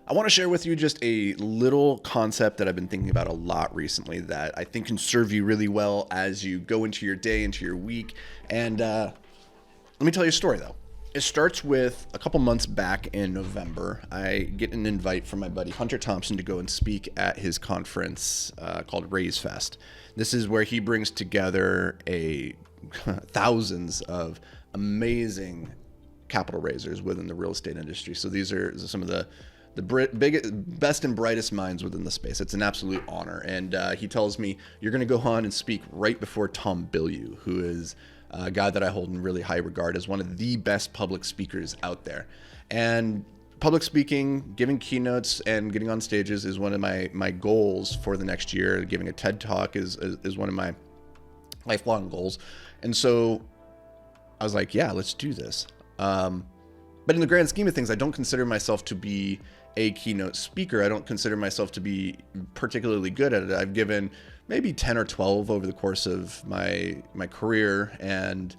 I want to share with you just a little concept that I've been thinking about a lot recently that I think can serve you really well as you go into your day, into your week. And let me tell you a story though. It starts with a couple months back in November. I get an invite from my buddy Hunter Thompson to go and speak at his conference called Raise Fest. This is where he brings together thousands of amazing capital raisers within the real estate industry. So these are some of the best and brightest minds within the space. It's an absolute honor. And he tells me, you're going to go on and speak right before Tom Bilyeu, who is a guy that I hold in really high regard as one of the best public speakers out there. And public speaking, giving keynotes, and getting on stages is one of my goals for the next year. Giving a TED Talk is one of my lifelong goals. And so I was like, yeah, let's do this. But in the grand scheme of things, I don't consider myself to be a keynote speaker. I don't consider myself to be particularly good at it. I've given maybe 10 or 12 over the course of my career, and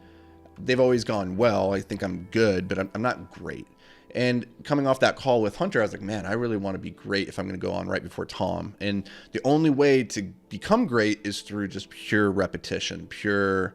they've always gone well. I think I'm good, but I'm not great. And coming off that call with Hunter, I was like, man, I really want to be great if I'm going to go on right before Tom. And the only way to become great is through just pure repetition, pure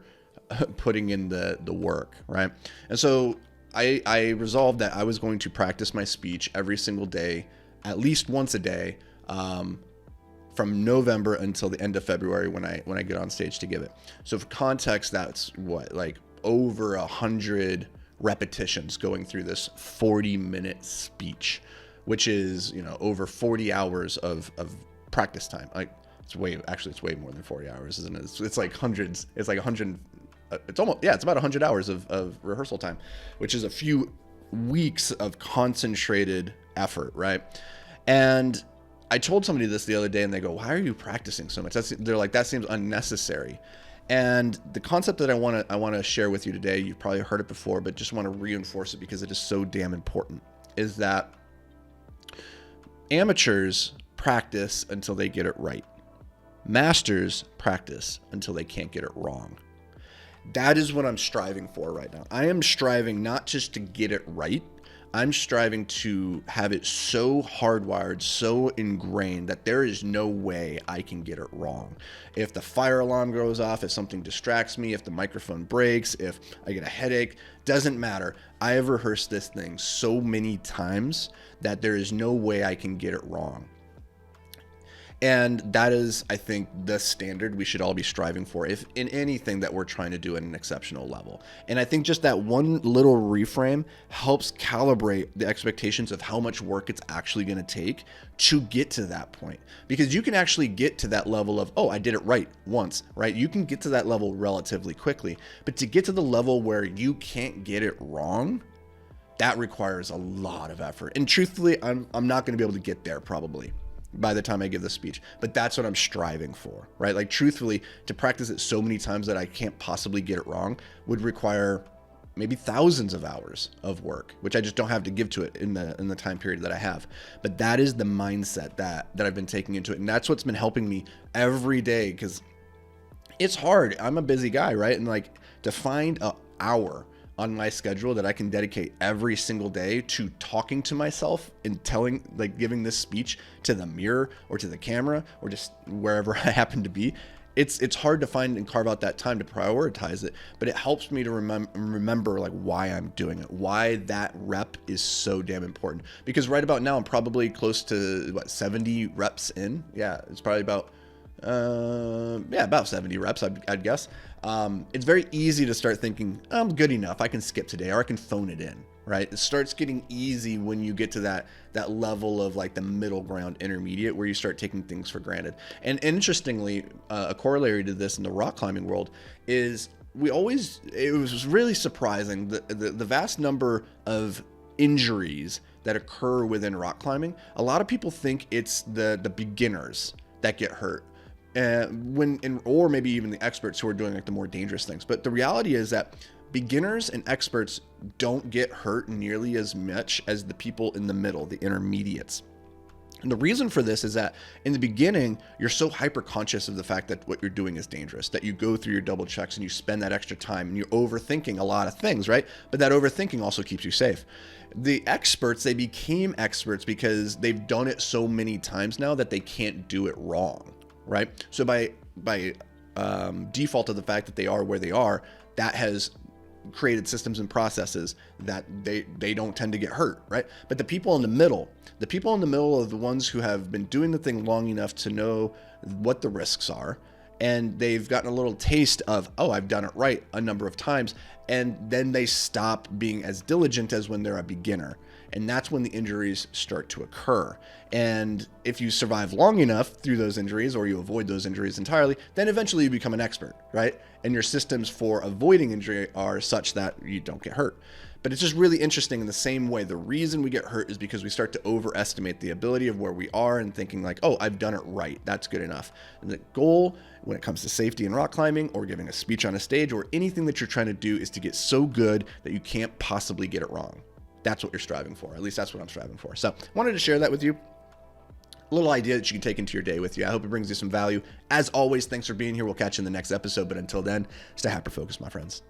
putting in the work, right? And so I resolved that I was going to practice my speech every single day, at least once a day, from November until the end of February when I get on stage to give it. So for context, that's like over 100 repetitions going through this 40-minute speech, which is, over 40 hours of practice time. Like it's way more than 40 hours, isn't it? It's like hundreds. It's like 100. It's about 100 hours of rehearsal time, which is a few weeks of concentrated effort, right? And I told somebody this the other day, and they go, "Why are you practicing so much?" They're like, "That seems unnecessary." And the concept that I want to share with you today, you've probably heard it before, but just want to reinforce it because it is so damn important, is that amateurs practice until they get it right. Masters practice until they can't get it wrong. That is what I'm striving for right now. I am striving not just to get it right. I'm striving to have it so hardwired, so ingrained that there is no way I can get it wrong. If the fire alarm goes off, if something distracts me, if the microphone breaks, if I get a headache, doesn't matter. I have rehearsed this thing so many times that there is no way I can get it wrong. And that is, I think, the standard we should all be striving for if in anything that we're trying to do at an exceptional level. And I think just that one little reframe helps calibrate the expectations of how much work it's actually going to take to get to that point. Because you can actually get to that level of, oh, I did it right once, right? You can get to that level relatively quickly. But to get to the level where you can't get it wrong, that requires a lot of effort. And truthfully, I'm not going to be able to get there probably by the time I give the speech, but that's what I'm striving for, right? Like truthfully, to practice it so many times that I can't possibly get it wrong would require maybe thousands of hours of work, which I just don't have to give to it in the time period that I have. But that is the mindset that I've been taking into it. And that's what's been helping me every day, because it's hard. I'm a busy guy, right? And like to find an hour on my schedule that I can dedicate every single day to talking to myself and giving this speech to the mirror or to the camera or just wherever I happen to be. It's hard to find and carve out that time to prioritize it, but it helps me to remember like why I'm doing it, why that rep is so damn important. Because right about now, I'm probably close to 70 reps in. Yeah, it's probably about 70 reps, I'd guess. It's very easy to start thinking, I'm good enough, I can skip today, or I can phone it in, right? It starts getting easy when you get to that level of like the middle ground intermediate where you start taking things for granted. And interestingly, a corollary to this in the rock climbing world is it was really surprising, the vast number of injuries that occur within rock climbing. A lot of people think it's the beginners that get hurt. Or maybe even the experts who are doing like the more dangerous things. But the reality is that beginners and experts don't get hurt nearly as much as the people in the middle, the intermediates. And the reason for this is that in the beginning, you're so hyper conscious of the fact that what you're doing is dangerous, that you go through your double checks and you spend that extra time and you're overthinking a lot of things, right? But that overthinking also keeps you safe. The experts, they became experts because they've done it so many times now that they can't do it wrong, right? So by default of the fact that they are where they are, that has created systems and processes that they don't tend to get hurt, right? But the people in the middle are the ones who have been doing the thing long enough to know what the risks are, and they've gotten a little taste of, oh, I've done it right a number of times, and then they stop being as diligent as when they're a beginner. And that's when the injuries start to occur. And if you survive long enough through those injuries, or you avoid those injuries entirely, then eventually you become an expert, right? And your systems for avoiding injury are such that you don't get hurt. But it's just really interesting in the same way. The reason we get hurt is because we start to overestimate the ability of where we are and thinking like, oh, I've done it right. That's good enough. And the goal when it comes to safety and rock climbing or giving a speech on a stage or anything that you're trying to do is to get so good that you can't possibly get it wrong. That's what you're striving for. At least that's what I'm striving for. So I wanted to share that with you. A little idea that you can take into your day with you. I hope it brings you some value. As always, thanks for being here. We'll catch you in the next episode. But until then, stay hyper focused, my friends.